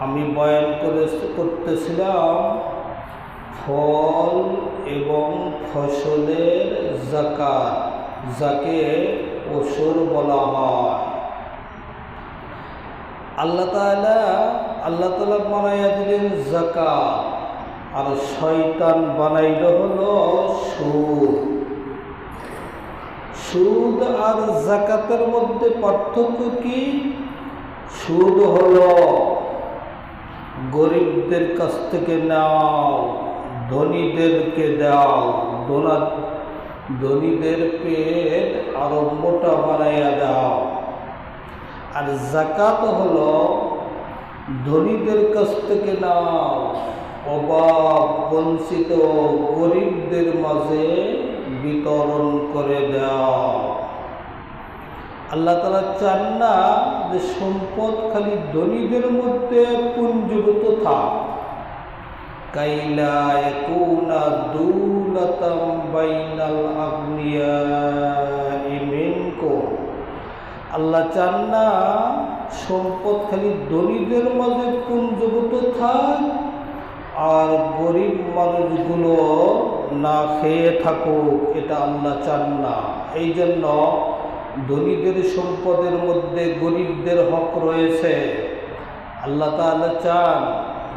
আমি বয়ান করতেছিলাম ফল এবং ফসলের যাকাত, যাকে ওশর বলা হয়। আল্লাহ তাআলা বানাইয়া দিলেন যাকাত, আর শয়তান বানাইল হলো সুদ। সুদ আর যাকাতের মধ্যে পার্থক্য কি? সুদ হলো গরিবদের কাছ থেকে নাও, ধনীদেরকে দাও, ধনীদের পেট আরো মোটা বানাইয়া দাও। আর যাকাত হলো ধনীদের কাছ থেকে নাও, অভাব বঞ্চিত গরিবদের মাঝে বিতরণ করে দাও। আল্লাহ তাআলা চান না যে সম্পদ খালি ধনীদের মধ্যে পুঞ্জীভূত থাক। কাইলা ইয়াকুনা দুলাতাম বাইনাল আগনিয়াই মিনকুম। আল্লাহ চান না সম্পদ খালি ধনীদের মাঝে পুঞ্জীভূত থাক আর গরিব মানুষগুলো না খেয়ে থাকুক, এটা আল্লাহ চান না। এই জন্য ধনীদের সম্পদের মধ্যে গরিবদের হক রয়েছে। আল্লাহ তাআলা চান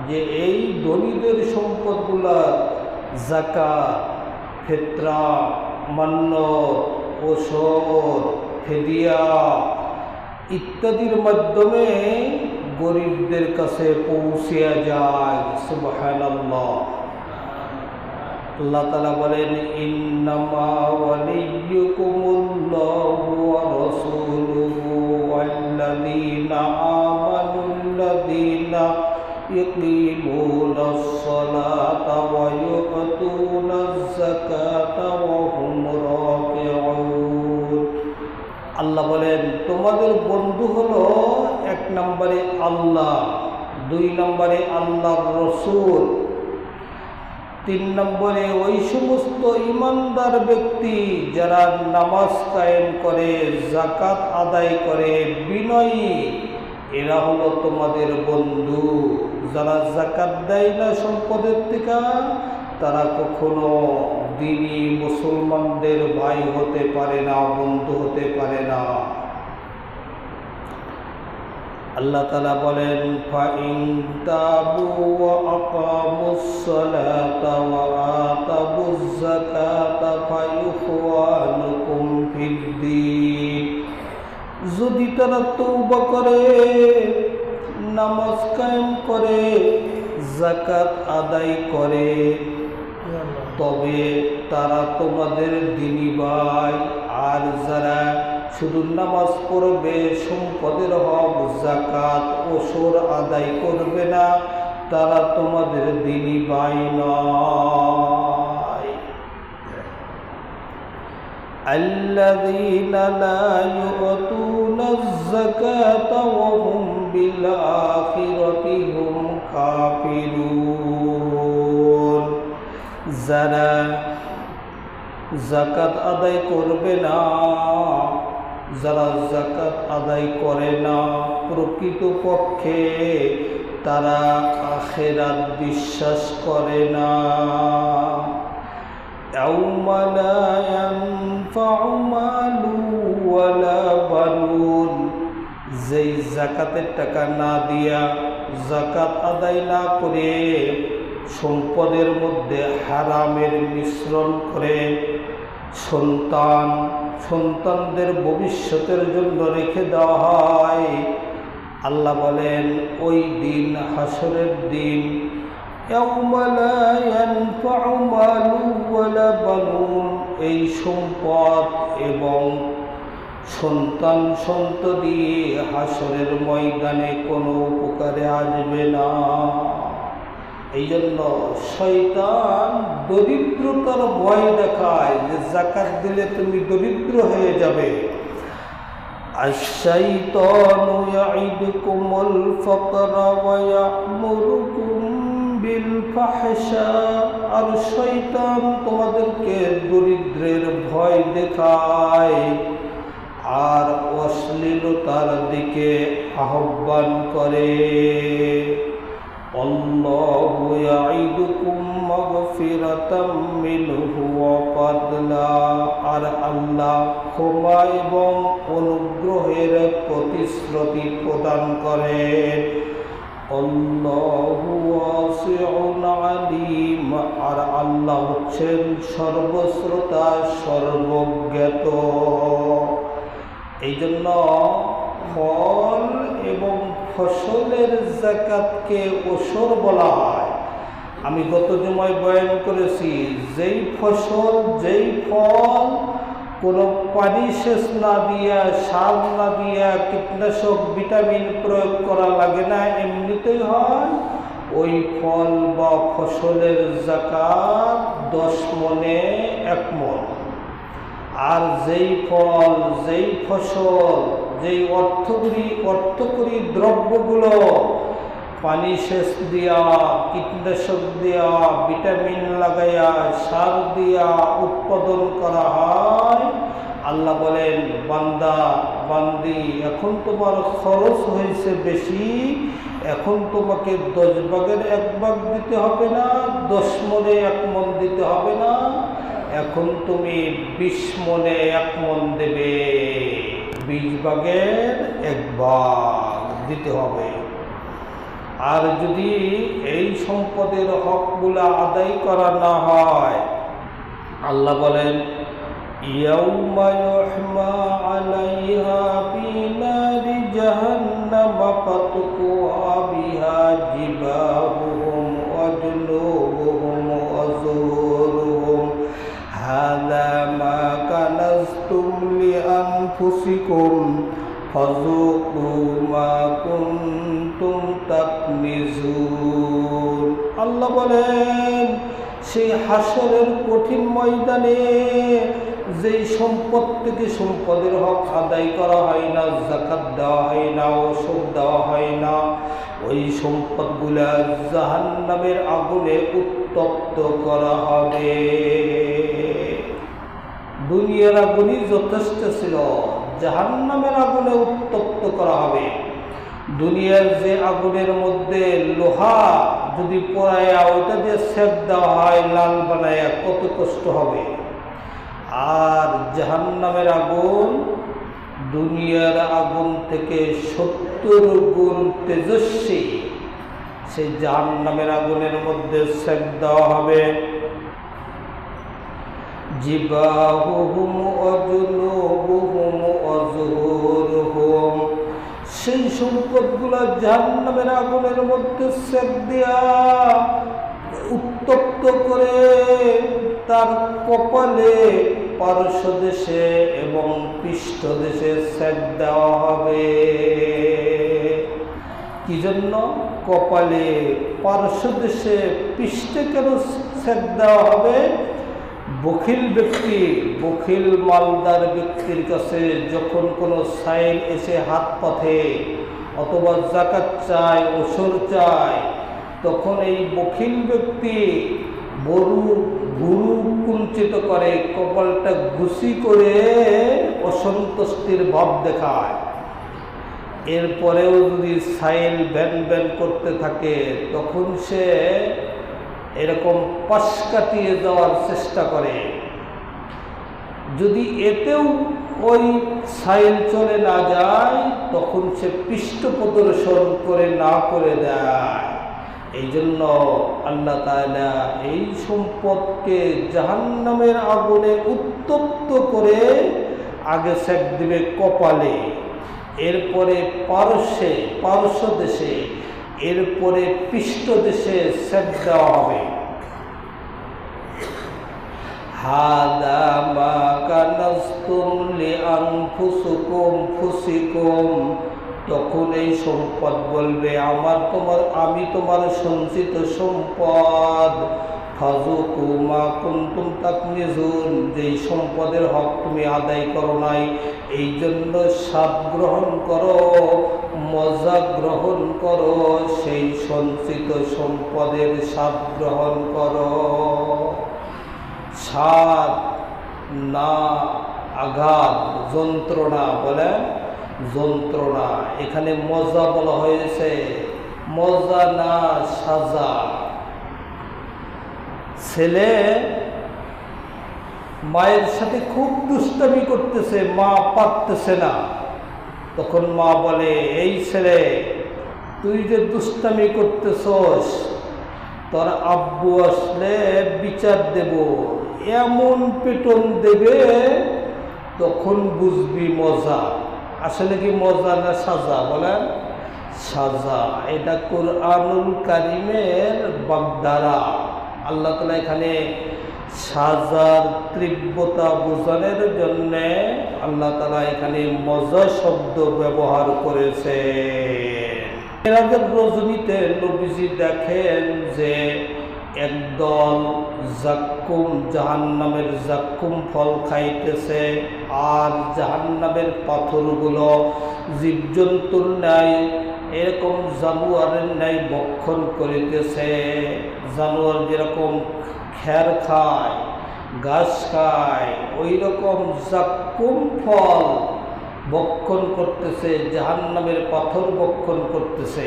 যে এই ধনীদের সম্পদগুলার যাকাত, ফিতরা, মান্নত, ওশর, ফিদিয়া ইত্যাদির মাধ্যমে গরিবদের কাছে পৌঁছিয়া যায়। সুবহানাল্লাহ। আল্লাহ তাআলা বলেন, ইন্নামা ওয়ালিয়্যুকুমুল্লাহু ওয়া রাসূলুহু ওয়াল্লাযীনা আমানুল্লাযীনা ইয়াকিমুনাস সালাতা ওয়া ইউতুনাজ যাকাতা ওয়া হুম রাকিউন। আল্লাহ বলেন, তোমাদের বন্ধু হলো এক নম্বরে আল্লাহ, দুই নম্বরে আল্লাহর রসূল, তিন নম্বরে ওই সমস্ত ইমানদার ব্যক্তি যারা নামাজ কায়েম করে, যাকাত আদায় করে, বিনয়ী, এরা হলো তোমাদের বন্ধু। যারা যাকাত দেয় না সম্পদের থেকে, তারা কখনো দ্বীনি মুসলমানদের ভাই হতে পারে না, বন্ধু হতে পারে না। আল্লাহ তাআলা বলেন, ফাইন তাবু ওয়া আকামুস সালাতা ওয়া আতাবুজ যাকাতা ফাইখওয়ানুকুম ফিদ্দীন। যদি তারা তওবা করে, নামাজ কায়েম করে, যাকাত আদায় করে, তবে তারা তোমাদের দ্বীনি ভাই। আর যারা শুধু নামাজ পড়বে, সম্পদের হক, যাকাত, ওশর আদায় করবে না, তারা তোমাদের দ্বীনি ভাই নয়। আল্লাযীনা লা ইউতুনাজ যাকাতা ওয়া হুম বিল আখিরাতি হুম কাফিরুন। যারা যাকাত আদায় করবে না, যারা যাকাত আদায় করে না, প্রকৃতপক্ষে তারা আখিরাত বিশ্বাস করে না। ইয়াউমা লা ইয়ানফাউ মালুন ওয়ালা বানুন। যেই যাকাতের টাকা না দিয়া, যাকাত আদায় না করে, সম্পদের মধ্যে হারামের মিশ্রণ করে সন্তানদের ভবিষ্যতের জন্য রেখে দেওয়া হয়। আল্লাহ বলেন, ওই দিন, হাসরের দিন, ইয়াউমা লা ইয়ানফাউ মালুন ওয়ালা বানুন, এই সম্পদ এবং সন্ততি হাসরের ময়দানে কোনো উপকারে আসবে না। এই জন্য শয়তান দরিদ্রতার ভয় দেখায় যে যাকাত দিলে তুমি দরিদ্র হয়ে যাবে। আশ-শাইতানু ইয়াইদুকুমুল ফাকরা ওয়া ইয়া'মুরুকুম বিল ফাহশা। আর শয়তান তোমাদেরকে দরিদ্রের ভয় দেখায় আর অশ্লীলতার দিকে আহ্বান করে। আল্লাহু ইয়াইদুকুম মাগফিরাতাম মিনহু ওয়া ফাদলা, আর আল্লাহ ক্ষমা এবং অনুগ্রহের প্রতিশ্রুতি প্রদান করেন। আল্লাহু ওয়াসিউন আলিম, আর আল্লাহ হচ্ছেন সর্বশ্রোতা সর্বজ্ঞাত। এই জন্য ফল এবং ফসলের যাকাতকে ওসর বলা হয়। আমি গত জুমায় বয়ান করেছি, যেই ফসল যেই ফল কোনো পানি সেচ না দিয়া, সার না দিয়া, কীটনাশক ভিটামিন প্রয়োগ করা লাগে না, এমনিতেই হয়, ওই ফল বা ফসলের যাকাত 10 মণে 1 মণ। আর যেই ফল যেই ফসল যেই অর্থকরী দ্রব্যগুলো পানি সেচ দিয়া, কীটনাশক দিয়া, ভিটামিন লাগাইয়া, সার দিয়া উৎপাদন করা হয়, আল্লাহ বলেন, বান্দা বান্দি, এখন তোমার খরচ হয়েছে বেশি, এখন তোমাকে 10 ভাগের 1 ভাগ দিতে হবে না, 10 মণে 1 মণ দিতে হবে না, এখন তুমি 20 মণে 1 মণ দেবে, 20 ভাগের 1 ভাগ দিতে হবে। আর যদি এই সম্পদের হকগুলা আদায় করা না হয়, আল্লাহ বলেন, ইয়াউমা ইউহমা আলাইহা ফি নারি জাহান্নাম ফাতুকুয়া বিহা জিবাহুহুম ওয়া জুনুবুহুম ওয়া যুহুরুহুম হাযা মা কানাজতুম লিআনফুসিকুম ফাযুকু মা কুনতুম তাকনিজুন। আল্লাহ বলেন, সেই হাসরের কঠিন ময়দানে যেই সম্পদ থেকে সম্পদের হক আদায় করা হয় না, যাকাত দেওয়া হয় না, ওষুধ দেওয়া হয় না, ওই সম্পদগুলা জাহান্নামের আগুনে উত্তপ্ত করা হবে। দুনিয়ার আগুনই যথেষ্ট ছিল, জাহান্নামের আগুনে উত্তপ্ত করা হবে। দুনিয়ার যে আগুনের মধ্যে লোহা যদি পোড়ায়া ওইটা দিয়ে সেক দেওয়া হয়, লাল বানায়া, কত কষ্ট হবে। আর জাহান্নামের আগুন দুনিয়ার আগুন থেকে 70 গুণ তেজস্বী। সেই জাহান্নামের আগুনের মধ্যে সেক দেওয়া হবে। জিবাহুহুম ওয়া জুনুবুহুম ওয়া যুহুরুহুম, সেই সম্পদগুলা জাহান্নামের আগুনের মধ্যে সেক দিয়া উত্তপ্ত করে তার কপালে, পার্শ্বদেশে এবং পৃষ্ঠদেশে সেক দেওয়া হবে। কি জন্য? কপালে, পার্শ্বদেশে, পৃষ্ঠে কেন সেক দেওয়া হবে? বখিল ব্যক্তি, বখিল মালদার ব্যক্তির কাছে যখন কোনো সাইল এসে হাত পাতে অথবা যাকাত চায়, ওসর চায়, তখন এই বখিল ব্যক্তি গুরু কুঞ্চিত করে, কপালটা গুছি করে অসন্তুষ্টির ভাব দেখায়। এরপরেও যদি সাইল ব্যান ব্যান করতে থাকে, তখন সে এরকম পাশ কাটিয়ে যাওয়ার চেষ্টা করে। যদি এতেও ওই সাইল চলে না যায়, তখন সে পৃষ্ঠ প্রদর্শন করে না করে দেয়। এই জন্য আল্লাহ তাআলা এই সম্পদকে জাহান্নামের আগুনে উত্তপ্ত করে আগে সেক দিবে কপালে, এরপরে পার্শ্ব দেশে, এরপরে পৃষ্ঠদেশে সেক দেওয়া হবে। হাদা মা কানাজতুম লিআনফুসিকুম, তখন এই সম্পদ বলবে, আমি তোমার সঞ্চিত সম্পদ। ফাযুকু মা কুনতুম তাকনিজুন, যেই সম্পদের হক তুমি আদায় করো নাই, এই জন্য স্বাদ গ্রহণ করো, মজা গ্রহণ করো, সেই সঞ্চিত সম্পদের স্বাদ গ্রহণ করো। স্বাদ না আঘাত, যন্ত্রণা, বলেন যন্ত্রণা। এখানে মজা বলা হয়েছে, মজা না সাজা। ছেলে মায়ের সাথে খুব দুষ্টামি করতেছে, মা পারতেছে না। তখন মা বলে, এই ছেলে, তুই যে দুষ্টামি করতেছস, তোর আব্বু আসলে বিচার দেব, এমন পেটন দেবে, তখন বুঝবি মজা। আসলে কি মজা না সাজা? বলেন সাজা। এটা কুরআনুল কারীমের বাগধারা। আল্লাহ তাআলা এখানে সাজার তীব্রতা বোঝানোর জন্যে আল্লাহ তাআলা এখানে মজা শব্দ ব্যবহার করেছে। মেরাজের রজনীতে নবীজি দেখেন যে একদল জাক্কুম, জাহান্নামের জাক্কুম ফল খাইতেছে, আর জাহান্নামের পাথরগুলো জীবজন্তুর ন্যায়, এরকম জানোয়ারের ন্যায় ভক্ষণ করিতেছে। জানোয়ার যেরকম খ্যার খায়, ঘাস খায়, ওই রকম জাক্কুম ফল ভক্ষণ করতেছে, জাহান্নামের পাথর ভক্ষণ করতেছে।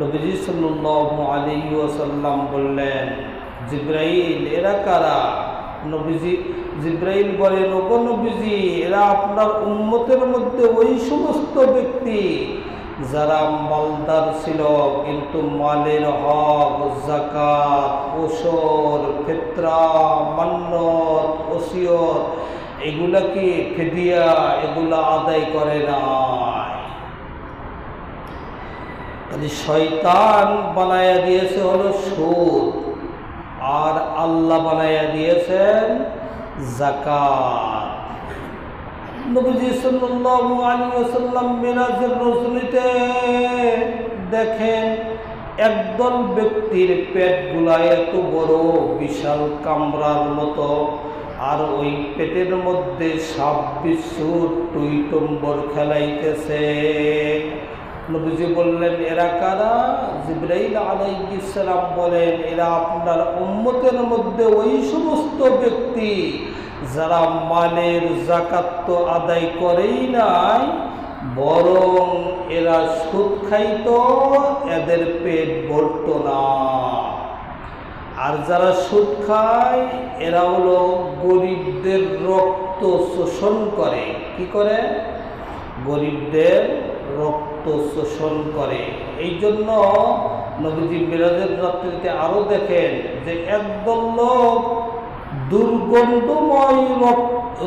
নবীজি সাল্লাল্লাহু আলাইহি ওয়াসাল্লাম বললেন, জিবরাইল, এরা কারা? জিবরাইল বলেন, ওগো নবীজি, এরা আপনার উম্মতের মধ্যে ওই সমস্ত ব্যক্তি যারা মালদার ছিল, কিন্তু মালের হক, যাকাত, ওসর, ফিতরা, মান্নত, ওসিয়ত, এগুলা কি ফিদিয়া, এগুলা আদায় করে নাই। শয়তান বানায়া দিয়েছে হলো সুদ, আর আল্লাহ বানায়া দিয়েছেন যাকাত। নবীজি সাল্লাল্লাহু আলাইহি ওয়াসাল্লাম মিরাজের রজনীতে দেখেন একদল ব্যক্তির পেটগুলা এত বড়, বিশাল কামরার মতো, আর ওই পেটের মধ্যে সাপ বিচ্ছুর টুইটম্বর খেলাইতেছে। নবীজি বললেন, এরা কারা? জিবরাইল আলাইহিস সালাম বলেন, এরা আপনার উম্মতের মধ্যে ওই সমস্ত ব্যক্তি যারা মালের যাকাত তো আদায় করেই নাই, বরং এরা সুদ খাইত, এদের পেট ভরত না। আর যারা সুদ খায় এরা হলো গরিবদের রক্ত শোষণ করে। কি করে? গরিবদের রক্ত শোষণ করে। এই জন্য নবীজি মিরাজের রাত্রিতে আরো দেখেন যে একদল লোক দুর্গন্ধময়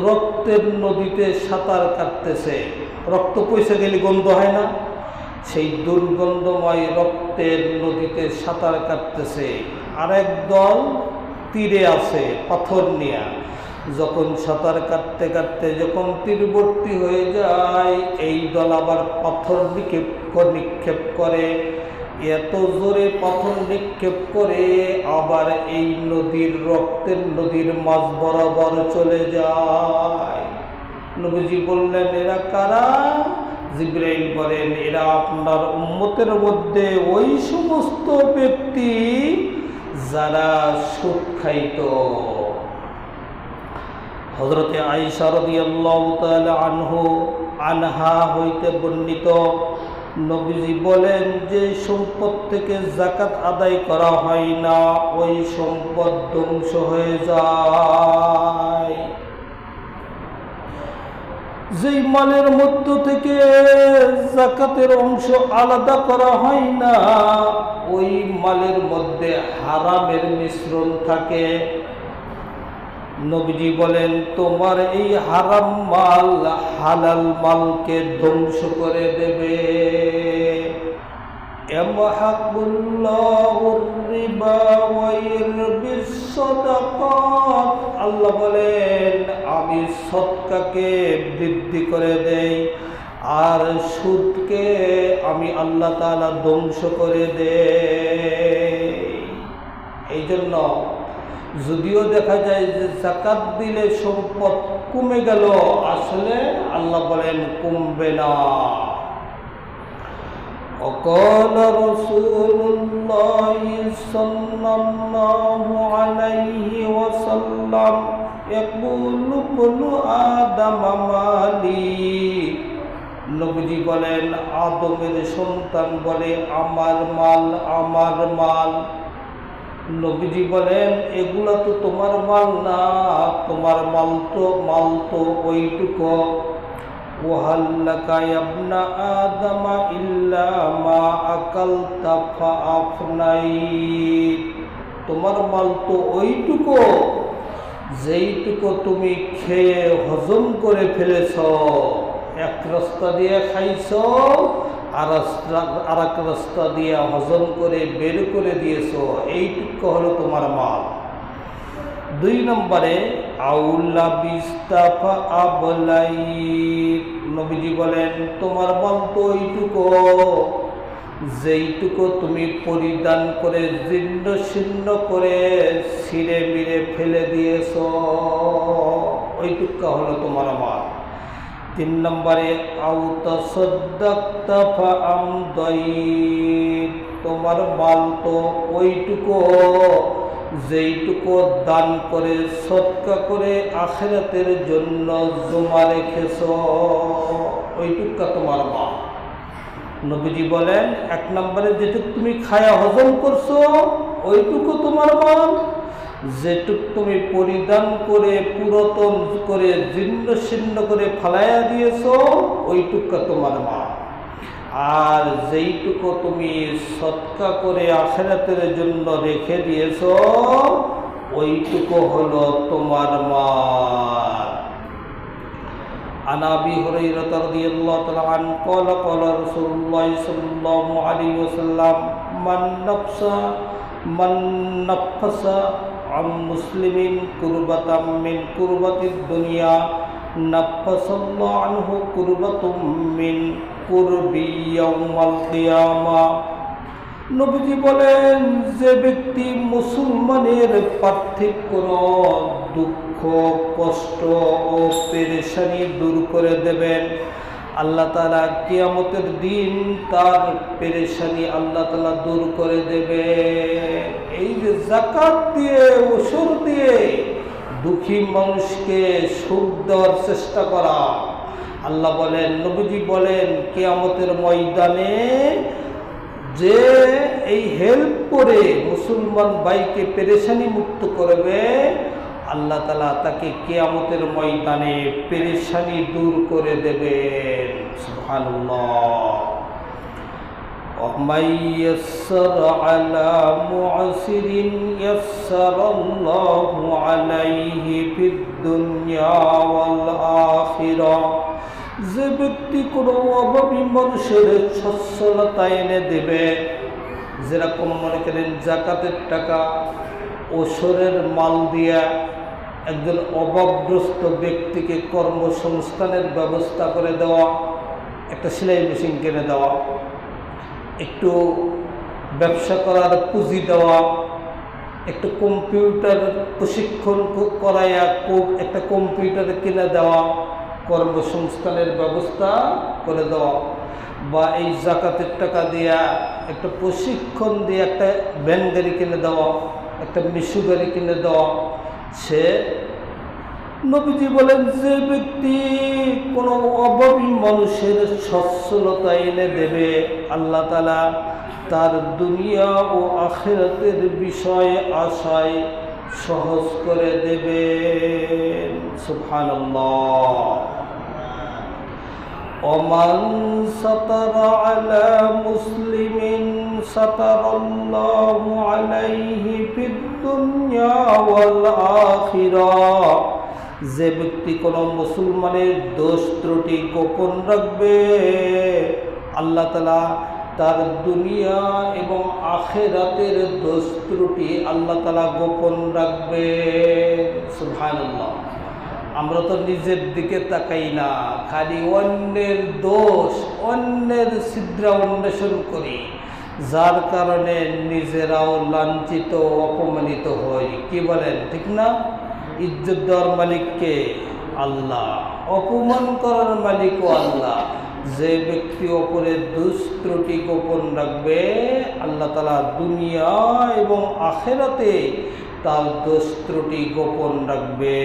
রক্তের নদীতে সাঁতার কাটতেছে। রক্ত পয়সা গেলে গন্ধ হয় না? সেই দুর্গন্ধময় রক্তের নদীতে সাঁতার কাটতেছে। আরেক দল তীরে আছে পাথর নিয়ে। যখন সাঁতার কাটতে কাটতে যখন তীরবর্তী হয়ে যায়, এই দল আবার পাথর নিক্ষেপ করে। এত জোরে পাথর নিক্ষেপ করে আবার এই নদীর রক্তের নদীর মাঝ বরাবর চলে যায়। নবীজি বললেন, এরা কারা? জিবরাইল বলেন, এরা আপনার উম্মতের মধ্যে ওই সমস্ত ব্যক্তি যারা সুদ খাইত। হযরতে আয়েশা রাদিয়াল্লাহু তাআলা আনহা হইতে বর্ণিত, নবীজি বলেন, যে সম্পদ থেকে যাকাত আদায় করা হয় না, ওই সম্পদ ধ্বংস হয়ে যায়। যেই মালের মধ্য থেকে যাকাতের অংশ আলাদা করা হয় না, ওই মালের মধ্যে হারামের মিশ্রণ থাকে। নবীজি বলেন, তোমার এই হারাম মাল হালাল মালকে ধ্বংস করে দেবে। ইয়ামহাকুল্লাহুর রিবা ওয়া ইরবিস সাদাকাত। আল্লাহ বলেন, আমি সদকাকে বৃদ্ধি করে দেই, আর সুদকে আমি আল্লাহ তাআলা ধ্বংস করে দেই। এই জন্য যদিও দেখা যায় যে যাকাত দিলে সম্পদ কমে গেল, আসলে আল্লাহ বলেন কমবে না। وقال رسول الله صلى الله عليه وسلم ইয়াকুলু কুলু আদম মালি। নবীজি বলেন, আদমের সন্তান বলে আমার মাল, আমার মাল। নবীজি বলেন, এগুলা তো তোমার মাল না, তোমার মাল তো ওইটুকু। ওয়াহাল্লাকা ইবনা আদম ইল্লা মা আকালতা ফাআফনাইত। তোমার মাল তো ওইটুকু যেইটুকু তুমি খেয়ে হজম করে ফেলেছ। এক রাস্তা দিয়ে খাইছ, আর এক রাস্তা দিয়ে হজম করে বের করে দিয়েছ, এইটুকু হলো তোমার মাল। 2 নম্বরে আউলা বিস্তাফা আবলাই। নবীজি বলেন, তোমার মাল তো ওইটুকু যেইটুকু তুমি পরিধান করে জীর্ণ শীর্ণ করে ছিঁড়ে মিড়ে ফেলে দিয়েছ, ওইটুকু হলো তোমার মাল। 3 নম্বরে আউতা সদ্দাক্তা ফাআমদাইত। তোমার মাল তো ওইটুকু যেইটুকু দান করে সদকা করে আখিরাতের জন্য জমা রেখেছ, ওইটুকু তোমার মাল। নবীজি বলেন, 1 নম্বরে যেটুকু তুমি খায়া হজম করছো ওইটুকু তোমার মাল, যেটুকু তুমি পরিধান করে পুরাতন করে জীর্ণ শীর্ণ করে ফালাইয়া দিয়েছ, ওইটুকু তোমার মাল। আর যেইটুকু তুমি সদকা করে আখিরাতের জন্য রেখে দিয়েছ, ওইটুকু হলো তোমার মাল। عن أبي هريرة رضي الله تعالى عنه قال قال رسول الله صلى الله عليه وسلم من نفس عن مسلم كربة من كربة الدنيا نفس الله عنه كربة من كرب يوم القيامة। নবীজি বলেন, যে ব্যক্তি মুসলমানের পার্থিব কোনো দুঃখ কষ্ট ও পেরেশানি দূর করে দেবেন, আল্লাহ তাআলা কিয়ামতের দিন তার পেরেশানি আল্লাহ তাআলা দূর করে দেবে। এই যে যাকাত দিয়ে ওসর দিয়ে দুঃখী মানুষকে সুখ দেওয়ার চেষ্টা করা, আল্লাহ বলেন, নবীজি বলেন, কিয়ামতের ময়দানে যে এই হেল্প করে মুসলমান ভাইকে পেরেশানি মুক্ত করবে, আল্লাহ তাআলা তাকে কিয়ামতের ময়দানে পেরেশানি দূর করে দেবেন। সুবহানাল্লাহ। وَمَن يَسَّرَ عَلَى مُعْسِرٍ يَسَّرَ اللَّهُ عَلَيْهِ فِي الدُّنْيَا وَالْآخِرَةِ। যে ব্যক্তি কোনো অভাবী মানুষের সচ্ছলতা এনে দেবে, যেরকম মনে করেন জাকাতের টাকা ওসরের মাল দিয়া একজন অভাবগ্রস্ত ব্যক্তিকে কর্মসংস্থানের ব্যবস্থা করে দেওয়া, একটা সেলাই মেশিন কিনে দেওয়া, একটু ব্যবসা করার পুঁজি দেওয়া, একটা কম্পিউটার প্রশিক্ষণ করাইয়া একটা কম্পিউটার কিনে দেওয়া, কর্মসংস্থানের ব্যবস্থা করে দেওয়া, বা এই জাকাতের টাকা দিয়া একটা প্রশিক্ষণ দিয়ে একটা ভ্যান গাড়ি কিনে দেওয়া, একটা মিশু গাড়ি কিনে দেওয়া। সে নবীজি বলেন, যে ব্যক্তি কোনো অভাবী মানুষের সচ্ছলতা এনে দেবে, আল্লাহ তাআলা তার দুনিয়া ও আখিরাতের বিষয়ে আশায় সহজ করে দেবেন। সুবহানাল্লাহ। ومن ستر على مسلم ستر الله عليه في الدنيا والآخرة। যে ব্যক্তি কোনো মুসলমানের দোষ ত্রুটি গোপন রাখবে, আল্লাহ তাআলা তার দুনিয়া এবং আখিরাতের দোষ ত্রুটি আল্লাহ তাআলা গোপন রাখবে। সুবহানাল্লাহ। আমরা তো নিজের দিকে তাকাই না, খালি অন্যের দোষ, অন্যের ছিদ্র অন্বেষণ করি, যার কারণে নিজেরাও লাঞ্ছিত অপমানিত হই। কি বলেন, ঠিক না? ইজ্জত দেওয়ার মালিককে আল্লাহ, অপমান করার মালিকও আল্লাহ। যে ব্যক্তি অপরের দোষ ত্রুটি গোপন রাখবে, আল্লাহ তাআলা দুনিয়া এবং আখিরাতে তার দোষ ত্রুটি গোপন রাখবে।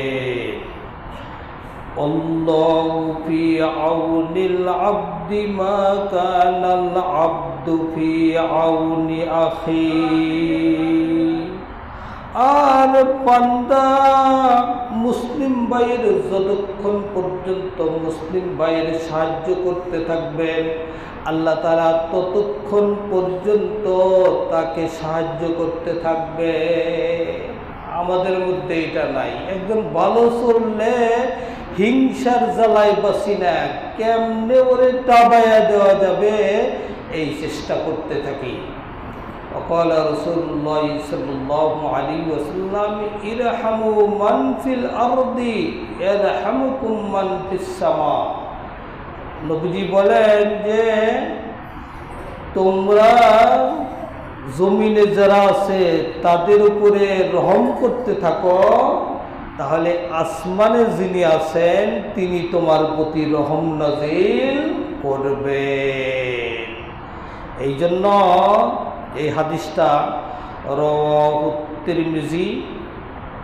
আল্লাহু ফি আউনিল আবদি মা কানাল আবদু ফি আউনি আখি। আর বান্দা মুসলিম ভাইয়ের যতক্ষণ পর্যন্ত মুসলিম ভাইয়ের সাহায্য করতে থাকবেন, আল্লাহ তাআলা ততক্ষণ পর্যন্ত তাকে সাহায্য করতে থাকবে। আমাদের মধ্যে এটা নাই। একজন ভালো চললে হিংসার জ্বালায় বাসি না, কেমনে ওরে দাবাইয়া দেওয়া যাবে এই চেষ্টা করতে থাকি। وقال رسول الله صلى الله عليه وسلم ارحموا من في الأرض يرحمكم من في السماء। নবীজি বলেন যে তোমরা জমিনে যারা আছে তাদের উপরে রহম করতে থাকো, তাহলে আসমানে যিনি আছেন তিনি তোমার প্রতি রহম নাজিল করবেন। এই জন্য এই হাদিসটা রাওয়াহু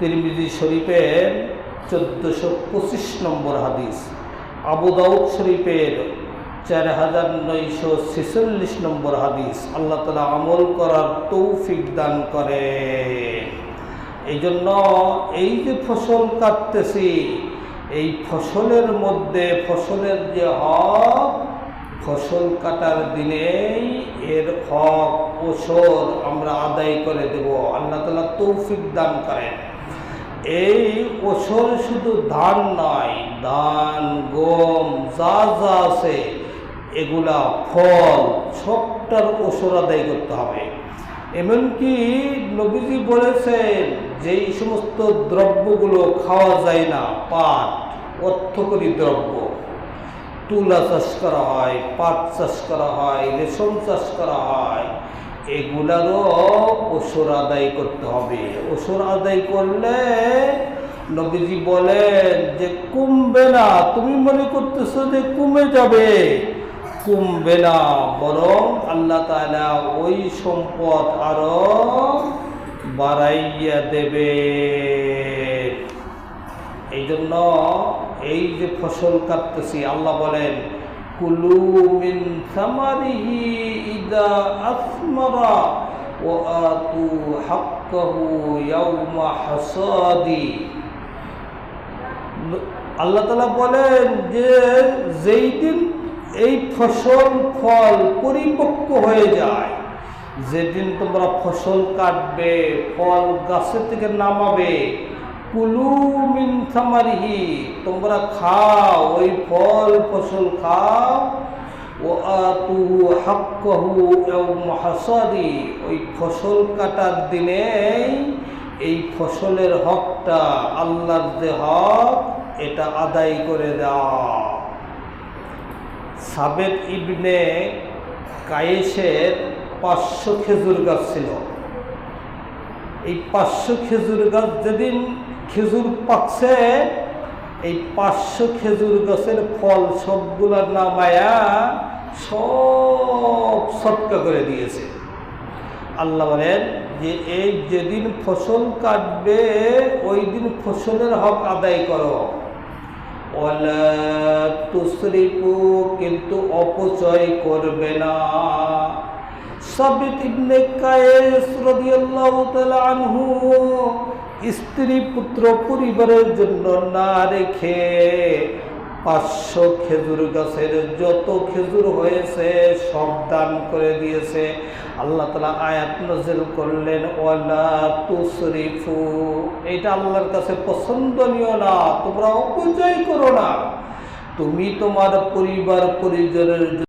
তিরমিজি শরীফের 1425 নম্বর হাদিস, আবু দাউদ শরীফের 4946 নম্বর হাদিস। আল্লাহ তাআলা আমল করার তৌফিক দান করে। এই জন্য এই যে ফসল কাটতেছি, এই ফসলের মধ্যে ফসলের যে হক, ফসল কাটার দিনেই এর হক ওসর আমরা আদায় করে দেব। আল্লাহ তাআলা তৌফিক দান করেন। এই ওসর শুধু ধান নয়, ধান, গম যা যা আছে এগুলা ফল সবটার ওসর আদায় করতে হবে। এমনকি নবীজি বলেছেন যেই সমস্ত দ্রব্যগুলো খাওয়া যায় না, পাট অর্থকরী দ্রব্য, তুলা চাষ করা হয়, পাট চাষ করা হয়, রেশম চাষ করা হয়, এগুলারও ওসর আদায় করতে হবে। ওসর আদায় করলে নবীজি বলেন যে কমবে না। তুমি মনে করতেছো যে কমে যাবে, কমবে না, বরং আল্লাহ তাআলা ওই সম্পদ আরো বাড়াইয়া দেবে। এই জন্য এই যে ফসল কাটতেছি, আল্লাহ বলেন কুলু মিন সামারিহি ইদা আসমারা ওয়া আতু হাক্কাহু ইয়াওমা হাসাদি। আল্লাহ তাআলা বলেন যে যেই দিন এই ফসল ফল পরিপক্ক হয়ে যায়, যেদিন তোমরা ফসল কাটবে, ফল গাছে থেকে নামাবে, কুলু মিন সামারিহি, তোমরা খাও, ওই ফল ফসল খাও, ও আতুহু হাক্কাহু ইয়াওমা হাসাদি, ওই ফসল কাটার দিনে এই ফসলের হকটা, আল্লাহর যে হক, এটা আদায় করে দাও। সাবেত ইবনে কায়েসের 500 খেজুর গাছ ছিল। এই 500 খেজুর গাছ যেদিন খেজুর পাকছে, এই 500 খেজুর গাছের ফল সবগুলা নামায়া সব সৎকা করে দিয়েছে। আল্লাহ বলেন যে এই যেদিন ফসল কাটবে ওই দিন ফসলের হক আদায় করো, ওয়ালা তুসরিফু, কিন্তু অপচয় করবে না। সাবিত ইবনে কায়েস রাদিয়াল্লাহু তাআলা আনহু স্ত্রী পুত্র পরিবারের জন্য না রেখে 500 খেজুর গাছের যত খেজুর হয়েছে সব দান করে দিয়েছে। আল্লাহ তাআলা আয়াত নাযিল করলেন ওয়ালা তুসরিফু, এটা আল্লাহর কাছে পছন্দনীয় না, তোমরা অপচয় করো না। তুমি তোমার পরিবার পরিজনের